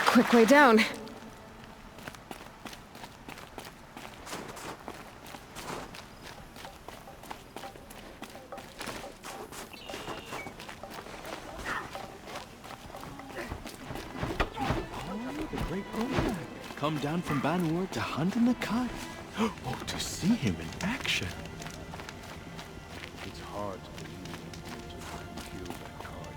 quick way down. Come down from Banur to hunt in the cut. Oh, to see him in action. It's hard to believe you killed that card.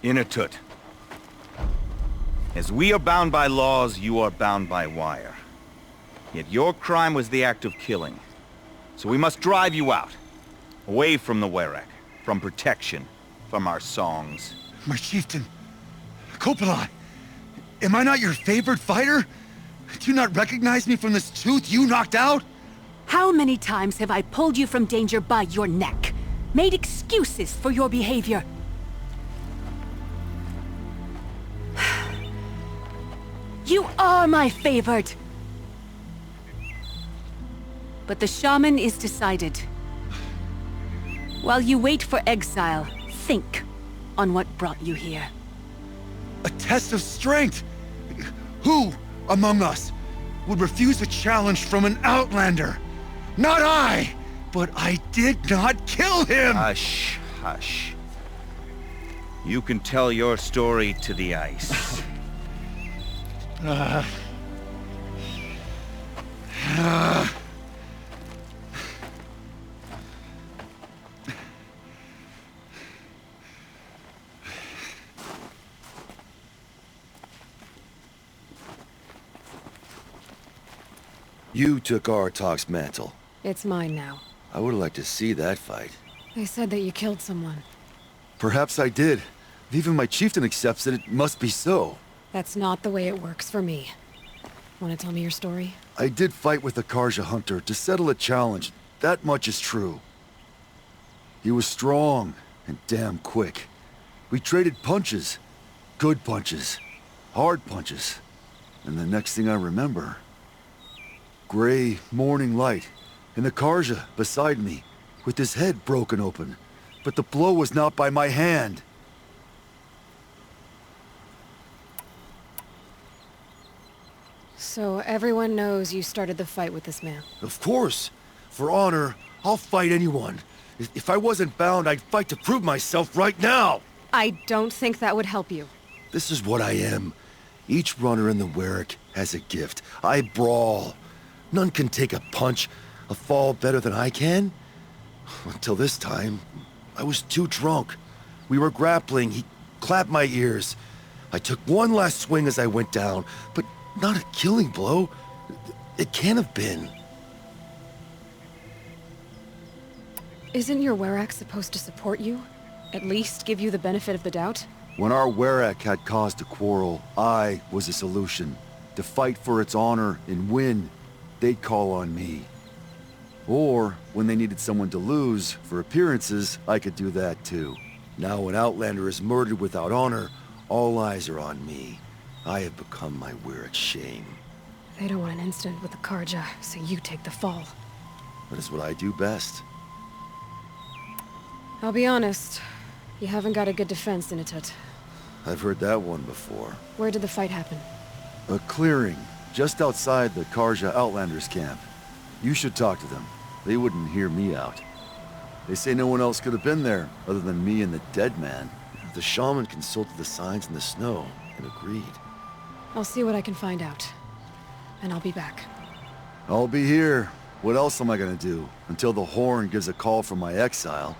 Inatut. As we are bound by laws, you are bound by wire. Yet your crime was the act of killing. So we must drive you out. Away from the Werak. From protection. From our songs. My chieftain. Kopalai. Am I not your favorite fighter? Do you not recognize me from this tooth you knocked out? How many times have I pulled you from danger by your neck? Made excuses for your behavior? You are my favored! But the shaman is decided. While you wait for exile, think on what brought you here. A test of strength! Who among us would refuse a challenge from an outlander? Not I! But I did not kill him! Hush, hush. You can tell your story to the ice. You took Aratak's mantle. It's mine now. I would have liked to see that fight. They said that you killed someone. Perhaps I did. If even my chieftain accepts it, it must be so. That's not the way it works for me. Want to tell me your story? I did fight with the Karja hunter to settle a challenge. That much is true. He was strong and damn quick. We traded punches. Good punches. Hard punches. And the next thing I remember... gray morning light, and the Karja beside me, with his head broken open. But the blow was not by my hand. So everyone knows you started the fight with this man. Of course. For honor, I'll fight anyone. If I wasn't bound, I'd fight to prove myself right now! I don't think that would help you. This is what I am. Each runner in the Werak has a gift. I brawl. None can take a punch, a fall better than I can. Until this time, I was too drunk. We were grappling, he clapped my ears. I took one last swing as I went down, but not a killing blow. It can't have been. Isn't your Werak supposed to support you? At least give you the benefit of the doubt? When our Werak had cause to quarrel, I was a solution. To fight for its honor and win, they'd call on me. Or, when they needed someone to lose, for appearances, I could do that too. Now an outlander is murdered without honor, all eyes are on me. I have become my Werak's shame. They don't want an incident with the Karja, so you take the fall. That is what I do best. I'll be honest, you haven't got a good defense, Inatut. I've heard that one before. Where did the fight happen? A clearing, just outside the Karja Outlanders camp. You should talk to them. They wouldn't hear me out. They say no one else could have been there, other than me and the dead man. The shaman consulted the signs in the snow, and agreed. I'll see what I can find out. And I'll be back. I'll be here. What else am I gonna do? Until the Horn gives a call from my exile.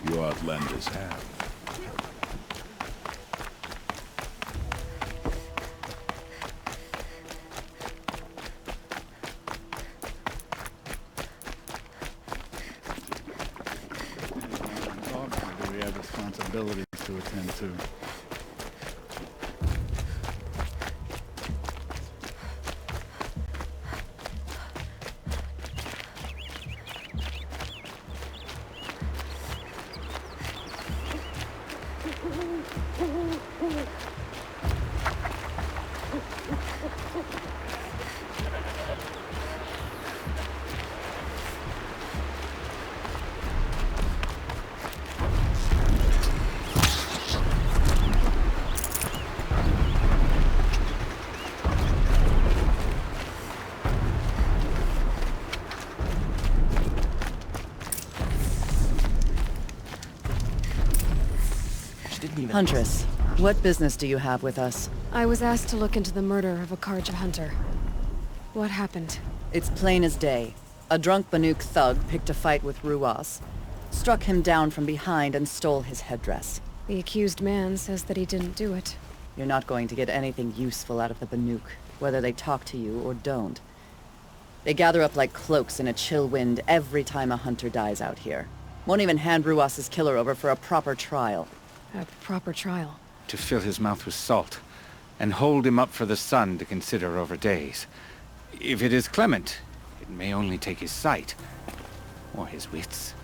You outlanders have. We have responsibilities to attend to. She didn't even... Huntress, what business do you have with us? I was asked to look into the murder of a Karja hunter. What happened? It's plain as day. A drunk Banuk thug picked a fight with Ruas, struck him down from behind and stole his headdress. The accused man says that he didn't do it. You're not going to get anything useful out of the Banuk, whether they talk to you or don't. They gather up like cloaks in a chill wind every time a hunter dies out here. Won't even hand Ruas's killer over for a proper trial. A proper trial. To fill his mouth with salt, and hold him up for the sun to consider over days. If it is clement, it may only take his sight, or his wits.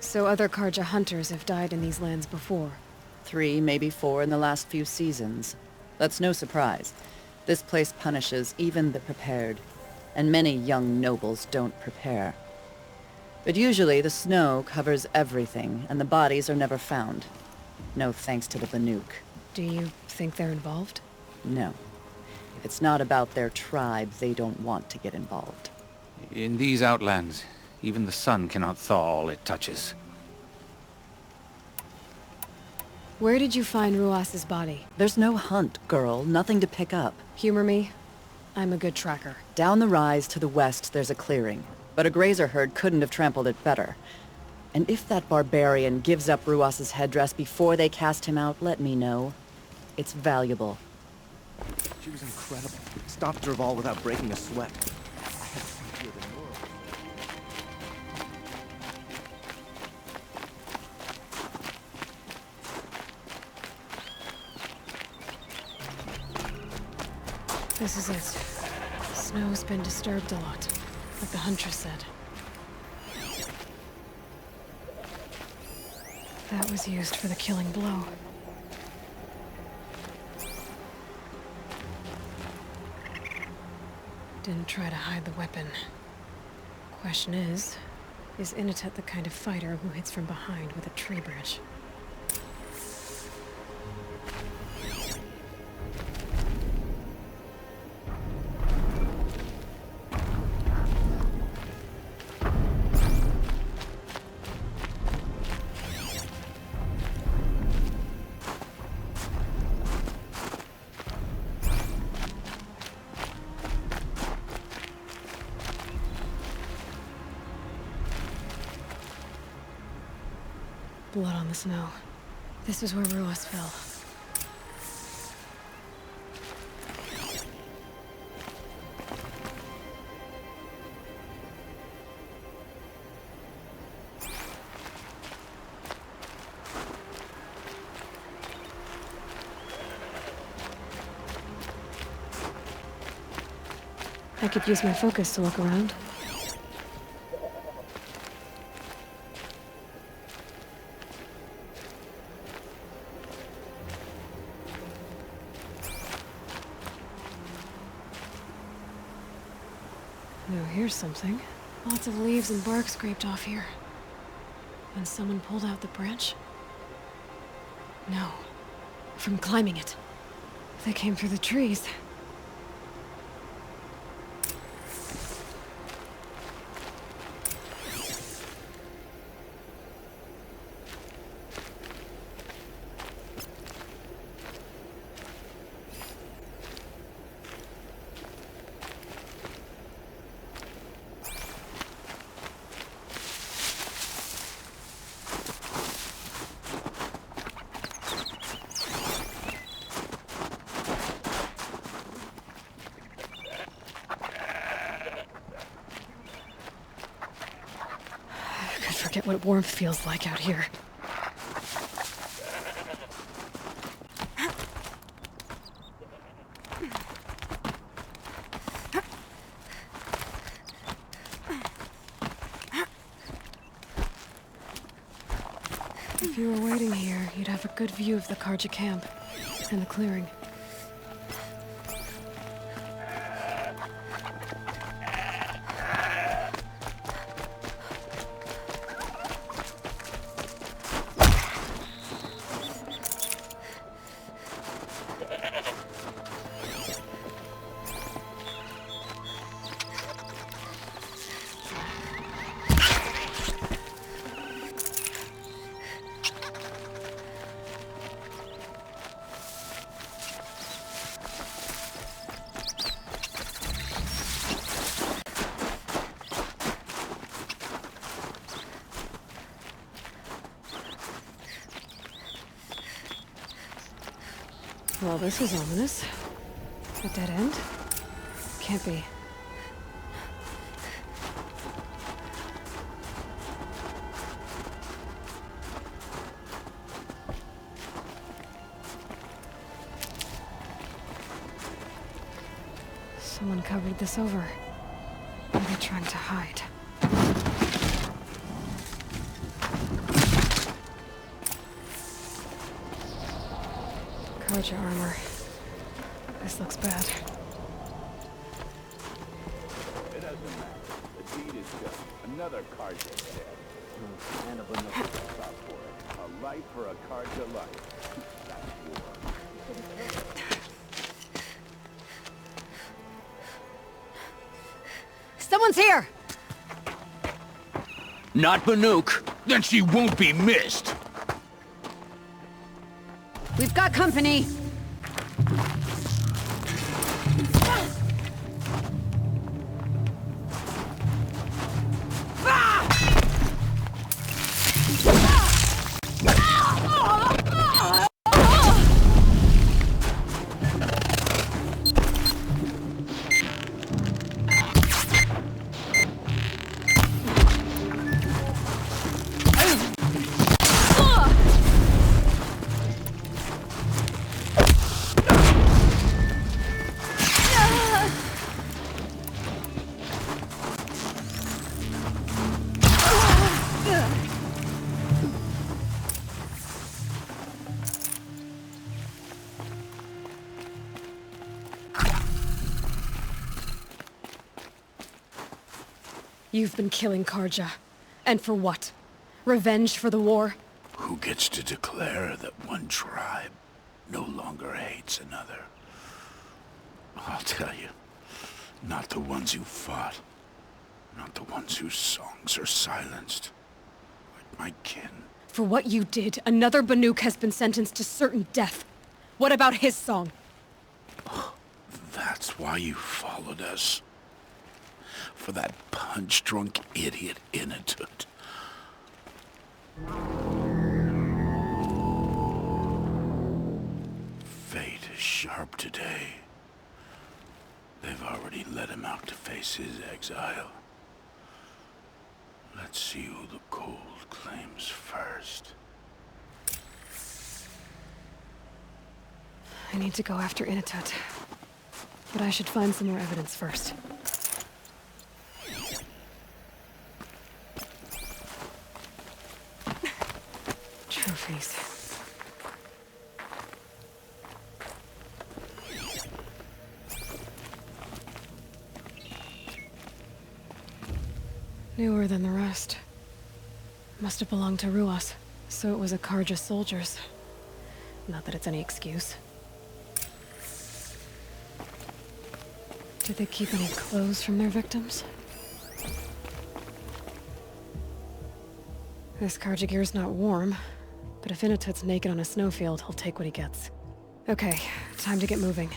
So other Karja hunters have died in these lands before. 3, maybe 4 in the last few seasons. That's no surprise. This place punishes even the prepared, and many young nobles don't prepare. But usually the snow covers everything, and the bodies are never found. No thanks to the Banuk. Do you think they're involved? No. If it's not about their tribe, they don't want to get involved. In these outlands, even the sun cannot thaw all it touches. Where did you find Ruas's body? There's no hunt, girl. Nothing to pick up. Humor me. I'm a good tracker. Down the rise to the west, there's a clearing. But a grazer herd couldn't have trampled it better. And if that barbarian gives up Ruas's headdress before they cast him out, let me know. It's valuable. She was incredible. Stopped Dervahl without breaking a sweat. I had seen her than Nora. This is it. The snow's been disturbed a lot, like the Huntress said. That was used for the killing blow. Didn't try to hide the weapon. Question is Initet the kind of fighter who hits from behind with a tree branch? Blood on the snow. This is where Ruas fell. I could use my focus to look around. Now here's something. Lots of leaves and bark scraped off here. And someone pulled out the branch? No. From climbing it. They came through the trees. Forget what warmth feels like out here. If you were waiting here, you'd have a good view of the Karja camp and the clearing. Well, this is ominous. A dead end? Can't be. Someone covered this over. What are they trying to hide? Karja armor. This looks bad. It doesn't matter. The deed is done. Another Karja is dead. And a Banuk will stop for it. A life for a Karja life. That's war. Someone's here! Not Banuk. Then she won't be missed. We've got company! You've been killing Karja. And for what? Revenge for the war? Who gets to declare that one tribe no longer hates another? I'll tell you, not the ones who fought. Not the ones whose songs are silenced. Like my kin. For what you did, another Banuk has been sentenced to certain death. What about his song? That's why you followed us. For that punch-drunk idiot Inatut. Fate is sharp today. They've already let him out to face his exile. Let's see who the cold claims first. I need to go after Inatut. But I should find some more evidence first. Trophies. Newer than the rest. Must have belonged to Ruas, so it was a Karja soldier's. Not that it's any excuse. Did they keep any clothes from their victims? This Karja gear's not warm, but if Inatut's naked on a snowfield, he'll take what he gets. Okay, time to get moving.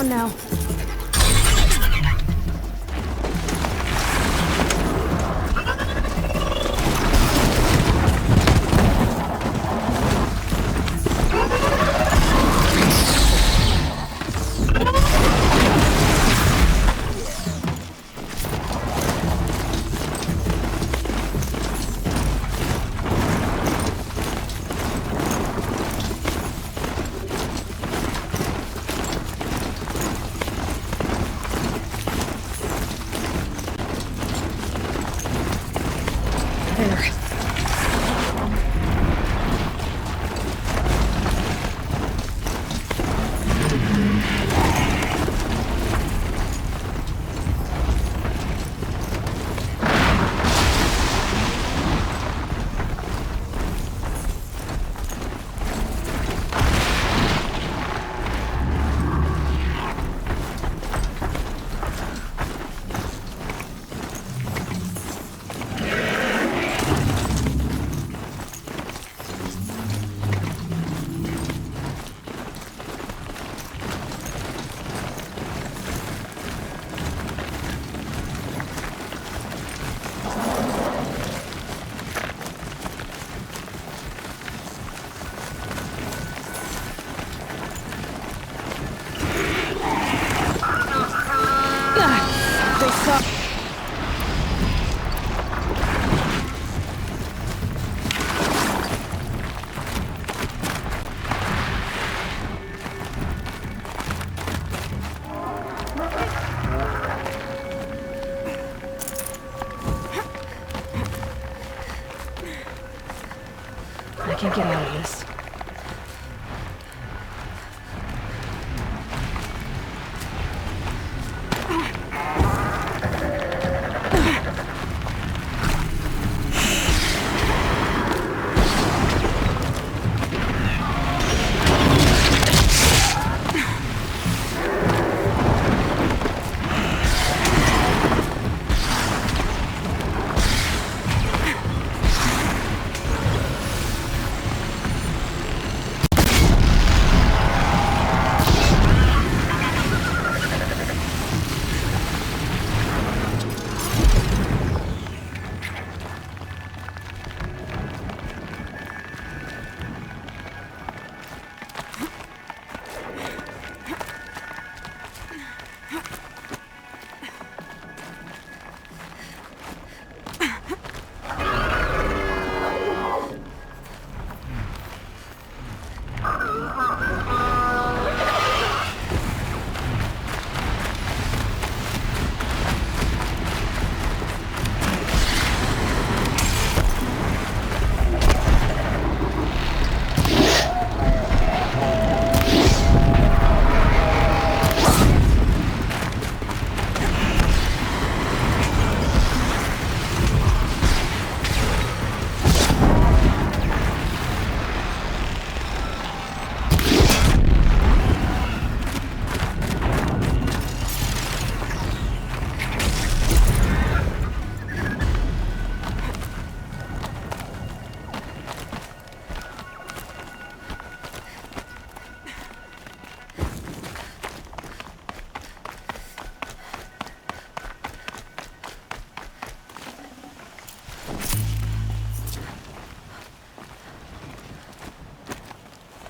on now. There. They suck. I can't get out of this.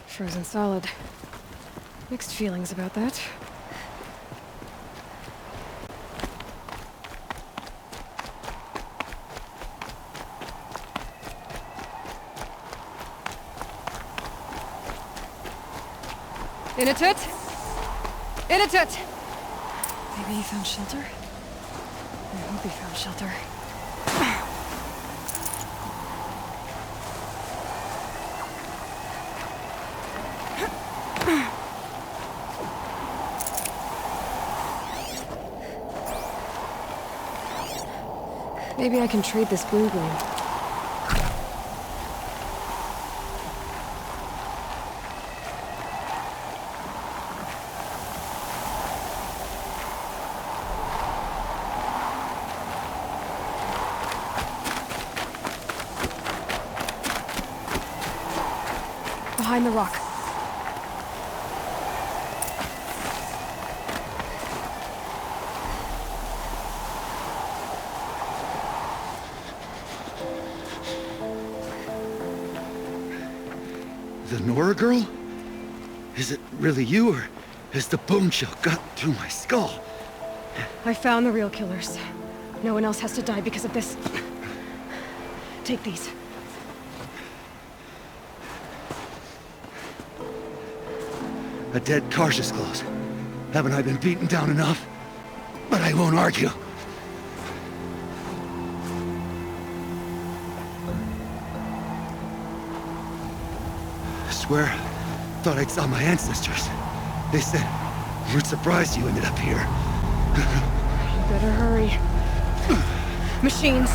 Frozen solid. Mixed feelings about that. Inatut! Inatut! Maybe he found shelter? I hope he found shelter. Maybe I can trade this blue gleam. Behind the rock. The Nora girl? Is it really you, or has the bone shell got through my skull? I found the real killers. No one else has to die because of this. Take these. A dead Karja's close. Haven't I been beaten down enough? But I won't argue. I swear, thought I saw my ancestors. They said, we're surprised you ended up here. You better hurry. Machines.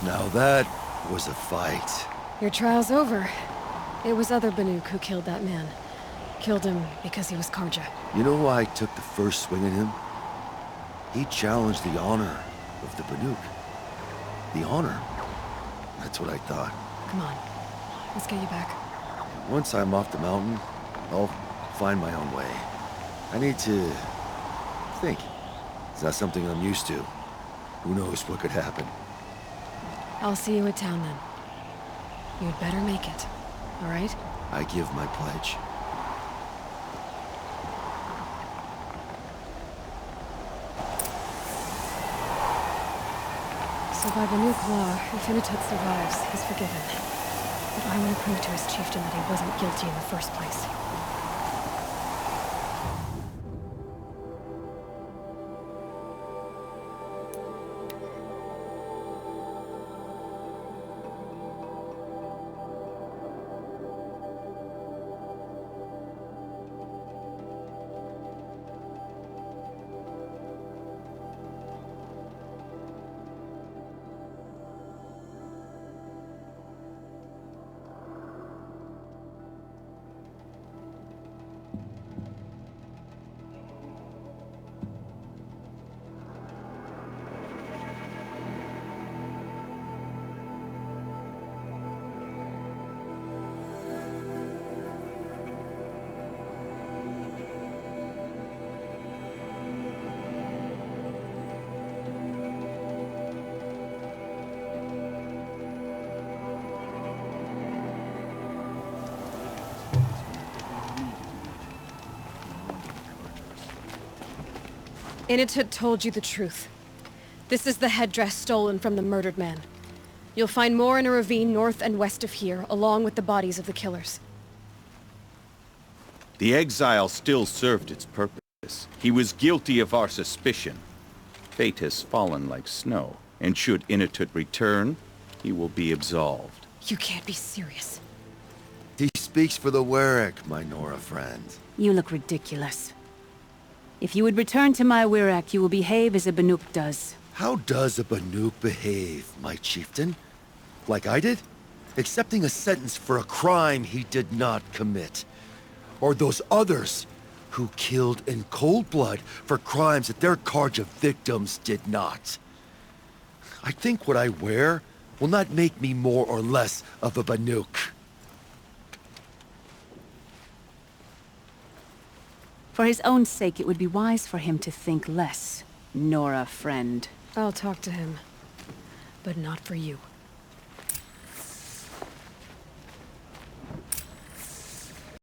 Now that was a fight. Your trial's over. It was other Banuk who killed that man. Killed him because he was Karja. You know why I took the first swing at him? He challenged the honor of the Banuk. The honor. That's what I thought. Come on. Let's get you back. Once I'm off the mountain, I'll find my own way. I need to think. It's not something I'm used to. Who knows what could happen? I'll see you at town then. You'd better make it. All right? I give my pledge. So by Banuk law, if Inatut survives, he's forgiven. But I want to prove to his chieftain that he wasn't guilty in the first place. Inatut told you the truth. This is the headdress stolen from the murdered man. You'll find more in a ravine north and west of here, along with the bodies of the killers. The exile still served its purpose. He was guilty of our suspicion. Fate has fallen like snow, and should Inatut return, he will be absolved. You can't be serious. He speaks for the Warwick, my Nora friend. You look ridiculous. If you would return to my Wirac, you will behave as a Banuk does. How does a Banuk behave, my chieftain? Like I did? Accepting a sentence for a crime he did not commit. Or those others who killed in cold blood for crimes that their Karja victims did not. I think what I wear will not make me more or less of a Banuk. For his own sake, it would be wise for him to think less. Nora, friend. I'll talk to him. But not for you.